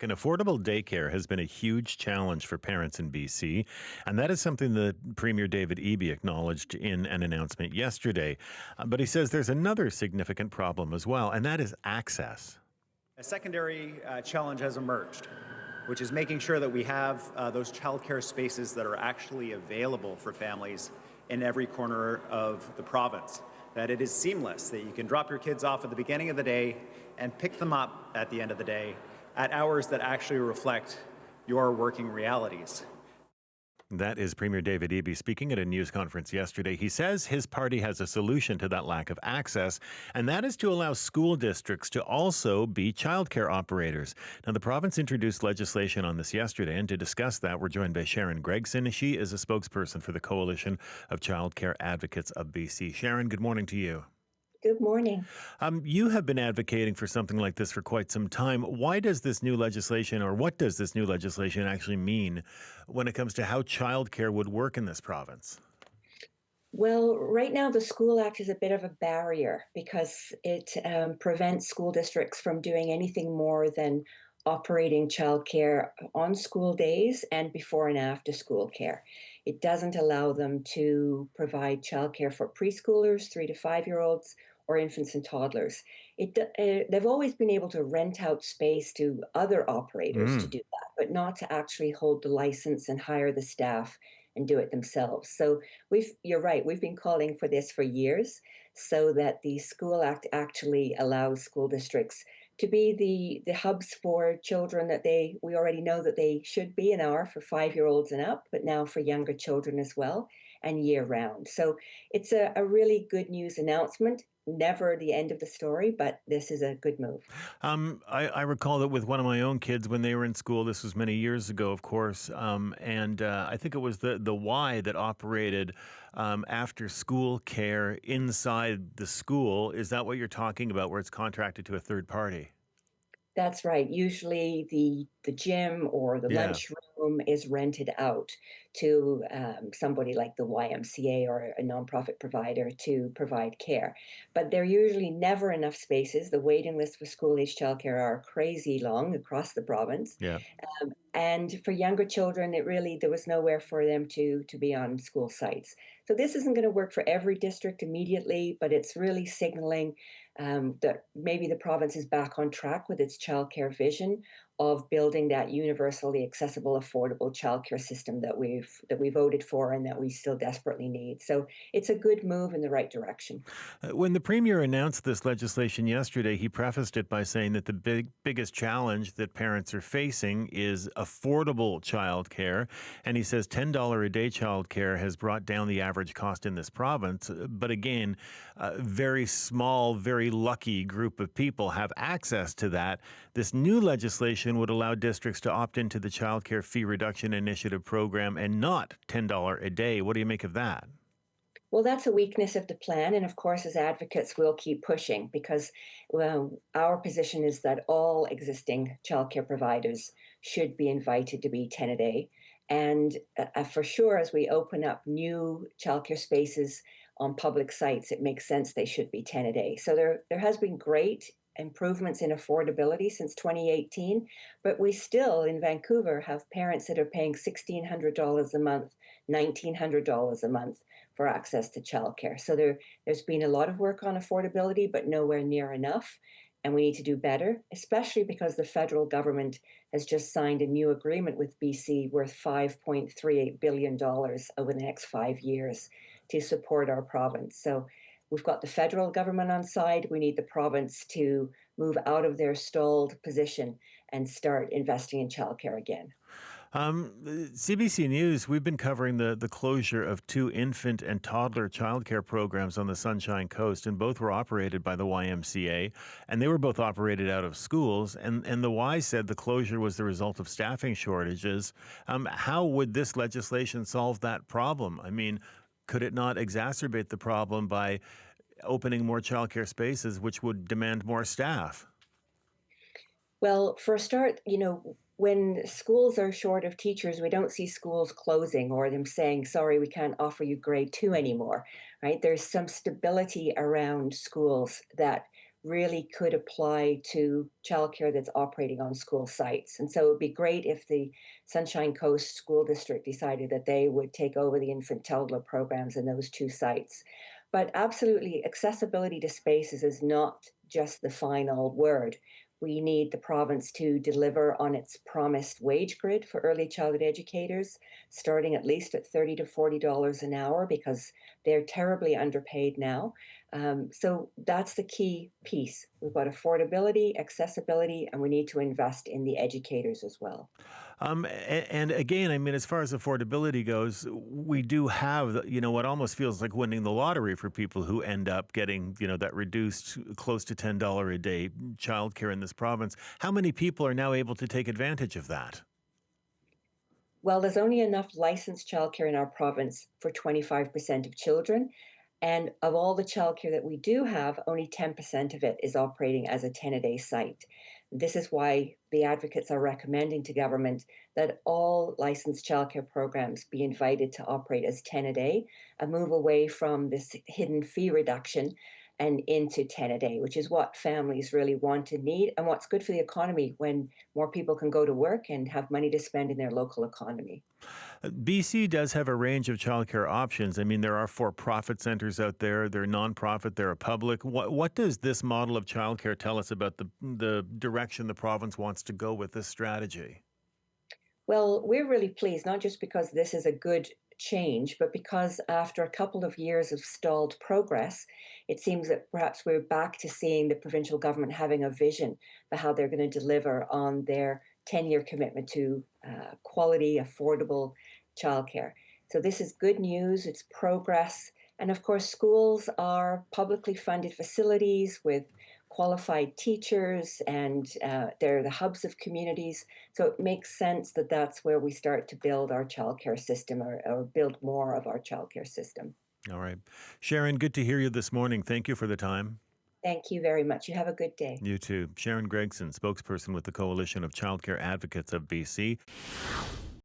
And affordable daycare has been a huge challenge for parents in BC, and that is something that Premier David Eby acknowledged in an announcement yesterday. But he says there's another significant problem as well, and that is access. A secondary challenge has emerged, which is making sure that we have those childcare spaces that are actually available for families in every corner of the province. That it is seamless, that you can drop your kids off at the beginning of the day and pick them up at the end of the day at hours that actually reflect your working realities. That is Premier David Eby speaking at a news conference yesterday. He says his party has a solution to that lack of access, and that is to allow school districts to also be childcare operators. Now, the province introduced legislation on this yesterday, and to discuss that, we're joined by Sharon Gregson. She is a spokesperson for the Coalition of Childcare Advocates of BC. Sharon, good morning to you. Good morning. You have been advocating for something like this for quite some time. Why does this new legislation, or what does this new legislation actually mean when it comes to how childcare would work in this province? Well, right now, the School Act is a bit of a barrier because it prevents school districts from doing anything more than operating childcare on school days and before and after school care. It doesn't allow them to provide childcare for preschoolers, 3 to 5 year olds, or infants and toddlers. They've always been able to rent out space to other operators to Mm. do that, but not to actually hold the license and hire the staff and do it themselves. So you're right, we've been calling for this for years so that the School Act actually allows school districts to be the hubs for children that we already know that they should be and are for 5 year olds and up, but now for younger children as well and year round. So it's a really good news announcement. Never the end of the story, but this is a good move. I recall that with one of my own kids when they were in school. This was many years ago, of course, and I think it was the Y that operated after school care inside the school. Is that what you're talking about, where it's contracted to a third party? That's right. Usually the gym or the Yeah. lunchroom is rented out to somebody like the YMCA or a nonprofit provider to provide care. But there are usually never enough spaces. The waiting lists for school age childcare are crazy long across the province. Yeah. And for younger children, there was nowhere for them to be on school sites. So this isn't going to work for every district immediately, but it's really signaling that maybe the province is back on track with its childcare vision of building that universally accessible, affordable childcare system that we voted for and that we still desperately need. So it's a good move in the right direction. When the premier announced this legislation yesterday, he prefaced it by saying that the biggest challenge that parents are facing is affordable childcare. And he says $10 a day childcare has brought down the average cost in this province. But again, a very small, very lucky group of people have access to that. This new legislation would allow districts to opt into the childcare fee reduction initiative program and not $10 a day. What do you make of that? Well, that's a weakness of the plan. And of course, as advocates, we'll keep pushing because our position is that all existing childcare providers should be invited to be 10 a day. And for sure, as we open up new childcare spaces on public sites, it makes sense they should be 10 a day. So there has been great improvements in affordability since 2018, but we still in Vancouver have parents that are paying $1,600 a month, $1,900 a month for access to childcare. So there's been a lot of work on affordability, but nowhere near enough. And we need to do better, especially because the federal government has just signed a new agreement with BC worth $5.38 billion over the next 5 years to support our province. So we've got the federal government on side. We need the province to move out of their stalled position and start investing in childcare again. CBC News, we've been covering the closure of two infant and toddler childcare programs on the Sunshine Coast, and both were operated by the YMCA, and they were both operated out of schools. And the Y said the closure was the result of staffing shortages. How would this legislation solve that problem? I mean, could it not exacerbate the problem by opening more childcare spaces, which would demand more staff? Well, for a start, when schools are short of teachers, we don't see schools closing or them saying, sorry, we can't offer you grade 2 anymore, right? There's some stability around schools that really could apply to childcare that's operating on school sites. And so it would be great if the Sunshine Coast School District decided that they would take over the infant toddler programs in those two sites. But absolutely, accessibility to spaces is not just the final word. We need the province to deliver on its promised wage grid for early childhood educators, starting at least at $30 to $40 an hour, because they're terribly underpaid now. So that's the key piece. We've got affordability, accessibility, and we need to invest in the educators as well. And again, I mean, as far as affordability goes, we do have, what almost feels like winning the lottery for people who end up getting, that reduced close to $10 a day childcare in this province. How many people are now able to take advantage of that? Well, there's only enough licensed childcare in our province for 25% of children. And of all the childcare that we do have, only 10% of it is operating as a 10-a-day site. This is why the advocates are recommending to government that all licensed childcare programs be invited to operate as 10 a day and move away from this hidden fee reduction and into 10 a day, which is what families really want and need, and what's good for the economy when more people can go to work and have money to spend in their local economy. BC does have a range of childcare options. I mean, there are for-profit centers out there. They're nonprofit. They're public. What does this model of childcare tell us about the direction the province wants to go with this strategy? Well, we're really pleased, not just because this is a good change, but because after a couple of years of stalled progress, it seems that perhaps we're back to seeing the provincial government having a vision for how they're going to deliver on their 10-year commitment to quality, affordable childcare. So this is good news, it's progress. And of course, schools are publicly funded facilities with qualified teachers, and they're the hubs of communities. So it makes sense that that's where we start to build our childcare system, or build more of our childcare system. All right. Sharon, good to hear you this morning. Thank you for the time. Thank you very much. You have a good day. You too. Sharon Gregson, spokesperson with the Coalition of Childcare Advocates of BC.